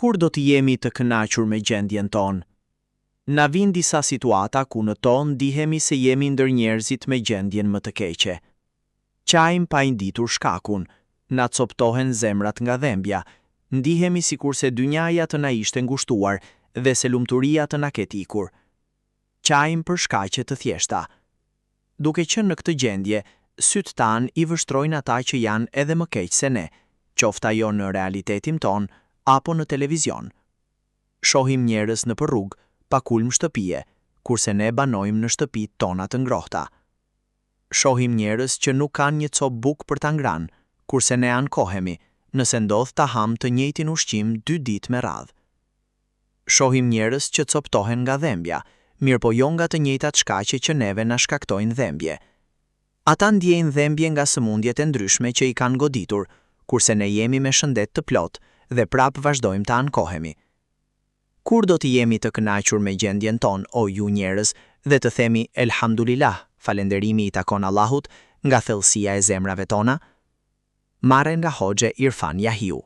Kur do të jemi të kënaqur me gjendjen tonë? Na vijnë disa situata ku në tonë ndihemi se jemi ndër njerëzit me gjendjen më të keqe. Qajmë pa i ditur shkakun, na coptohen zemrat nga dhembja, ndihemi sikurse dynjaja të na ishte ngushtuar dhe se lumturia të na ketë ikur. Qajmë për shkaqe të thjeshta. Duke qenë në këtë gjendje, sytë tanë i vështrojnë ata që janë edhe më keq se ne, qofta jo në realitetin ton apo në televizion. Shohim njerëz në rrugë, pa kulm shtëpie, kurse ne banojmë në shtëpit tona të ngrohta. Shohim njerëz që nuk kanë një copë bukë për ta ngranë, kurse ne ankohemi, nëse ndodh ta ham të njëjtin ushqim 2 ditë me radhë. Shohim njerëz që coptohen nga dhembja, mirë po jo nga të njëjtat shkaqe që neve na shkaktojnë dhembje. Ata ndjejnë dhembje nga sëmundjet e ndryshme që i kanë goditur, kurse ne jemi me shëndet të plot dhe prap vazhdojmë të ankohemi. Kur do të jemi të kënaqur me gjendjen ton, o ju njerëz, dhe të themi elhamdulillah, falenderimi i takon Allahut, nga thellësia e zemrave tona? Marrë nga Hoxhe Irfan Yahiu.